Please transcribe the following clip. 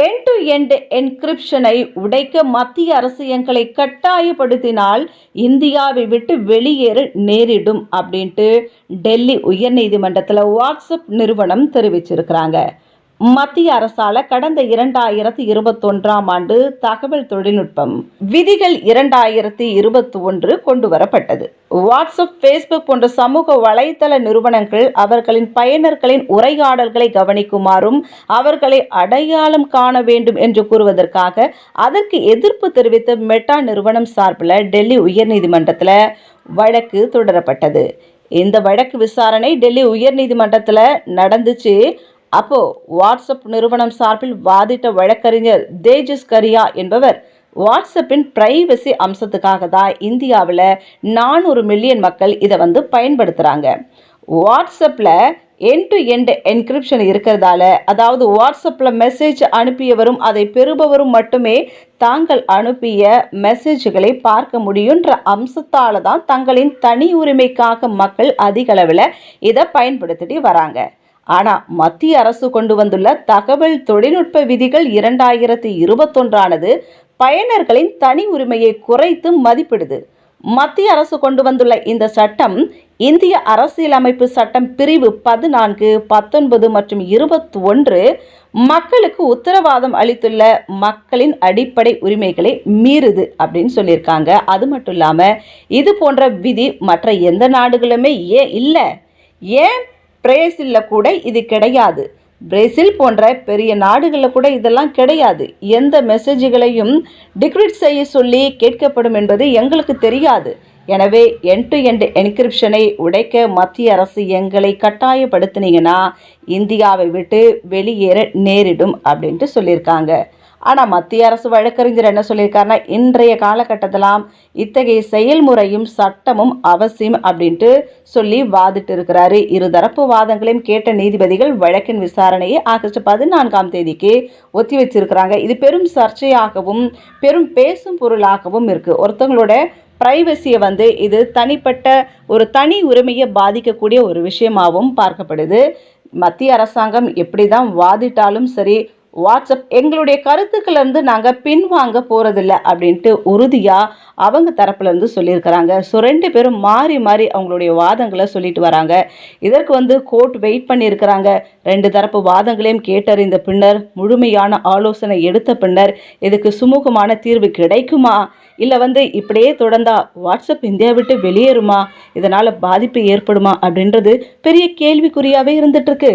End to end என்கிரிப்ஷனை உடைக்க மத்திய அரசு எங்களை கட்டாயப்படுத்தினால் இந்தியாவை விட்டு வெளியேற நேரிடும் அப்படின்ட்டு டெல்லி உயர்நீதிமன்றத்தில் வாட்ஸ்அப் நிறுவனம் தெரிவிச்சிருக்கிறாங்க. மத்திய அரசால கடந்த 2021ஆம் ஆண்டு தகவல் தொழில்நுட்பம் விதிகள் 2021 கொண்டு வரப்பட்டது. வாட்ஸ்அப், ஃபேஸ்புக் போன்ற சமூக வலைதள நிறுவனங்கள் அவர்களின் பயனர்களின் உரையாடல்களை கவனிக்குமாறும் அவர்களை அடையாளம் காண வேண்டும் என்று கூறுவதற்காக அதற்கு எதிர்ப்பு தெரிவித்த மெட்டா நிறுவனம் சார்பில் டெல்லி உயர்நீதிமன்றத்தில் வழக்கு தொடரப்பட்டது. இந்த வழக்கு விசாரணை டெல்லி உயர்நீதிமன்றத்தில் நடந்துச்சு. அப்போ வாட்ஸ்அப் நிறுவனம் சார்பில் வாதிட்ட வழக்கறிஞர் தேஜஸ் கரியா என்பவர் வாட்ஸ்அப்பின் பிரைவசி அம்சத்துக்காக தான் இந்தியாவில் 400 மில்லியன் மக்கள் இதை பயன்படுத்துகிறாங்க. வாட்ஸ்அப்பில் எண்ட் டு எண்ட் என்கிரிப்ஷன் இருக்கிறதால, அதாவது வாட்ஸ்அப்பில் மெசேஜ் அனுப்பியவரும் அதை பெறுபவரும் மட்டுமே தாங்கள் அனுப்பிய மெசேஜ்களை பார்க்க முடியுன்ற அம்சத்தால தான் தங்களின் தனி உரிமைக்காக மக்கள் அதிக அளவில் இதை பயன்படுத்திட்டு வராங்க. ஆனால் மத்திய அரசு கொண்டு வந்துள்ள தகவல் தொழில்நுட்ப விதிகள் 2021 பயனர்களின் தனி உரிமையை குறைத்து மதிப்பிடுது. மத்திய அரசு கொண்டு வந்துள்ள இந்த சட்டம் இந்திய அரசியலமைப்பு சட்டம் பிரிவு 14, 19 மற்றும் 21 மக்களுக்கு உத்தரவாதம் அளித்துள்ள மக்களின் அடிப்படை உரிமைகளை மீறுது அப்படின்னு சொல்லியிருக்காங்க. அது மட்டும் இல்லாமல் இது போன்ற விதி மற்ற எந்த நாடுகளுமே ஏன் பிரேசிலில் கூட இது கிடையாது. பிரேசில் போன்ற பெரிய நாடுகளில் கூட இதெல்லாம் கிடையாது. எந்த மெசேஜ்களையும் டிக்ரிப்ட் செய்ய சொல்லி கேட்கப்படும் என்பது எங்களுக்கு தெரியாது. எனவே எண்ட் டு எண்ட் என்கிரிப்ஷனை உடைக்க மத்திய அரசு எங்களை கட்டாயப்படுத்தினீங்கன்னா இந்தியாவை விட்டு வெளியேற நேரிடும் அப்படின்ட்டு சொல்லியிருக்காங்க. ஆனால் மத்திய அரசு வழக்கறிஞர் என்ன சொல்லியிருக்காருன்னா, இன்றைய காலகட்டத்திலாம் இத்தகைய செயல்முறையும் சட்டமும் அவசியம் அப்படின்ட்டு சொல்லி வாதிட்டு இருக்கிறாரு. இருதரப்பு வாதங்களையும் கேட்ட நீதிபதிகள் வழக்கின் விசாரணையை ஆகஸ்ட் 14ஆம் தேதிக்கு ஒத்தி வச்சிருக்கிறாங்க. இது பெரும் சர்ச்சையாகவும் பெரும் பேசும் பொருளாகவும் இருக்கு. ஒருத்தவங்களோட பிரைவசியை இது தனிப்பட்ட ஒரு தனி உரிமையை பாதிக்கக்கூடிய ஒரு விஷயமாகவும் பார்க்கப்படுது. மத்திய அரசாங்கம் எப்படி தான் வாதிட்டாலும் சரி, வாட்ஸ்அப் எங்களுடைய கருத்துக்களிலிருந்து நாங்கள் பின்வாங்க போகிறதில்ல அப்படின்ட்டு உறுதியாக அவங்க தரப்புலேருந்து சொல்லியிருக்கிறாங்க. ஸோ 2 பேரும் மாறி மாறி அவங்களுடைய வாதங்களை சொல்லிட்டு வராங்க. இதற்கு கோர்ட் வெயிட் பண்ணியிருக்கிறாங்க. 2 தரப்பு வாதங்களையும் கேட்டறிந்த பின்னர் முழுமையான ஆலோசனை எடுத்த பின்னர் இதுக்கு சுமூகமான தீர்வு கிடைக்குமா, இல்லை இப்படியே தொடர்ந்தா வாட்ஸ்அப் இந்தியா விட்டு வெளியேறுமா, இதனால் பாதிப்பு ஏற்படுமா அப்படின்றது பெரிய கேள்விக்குறியாகவே இருந்துட்டுருக்கு.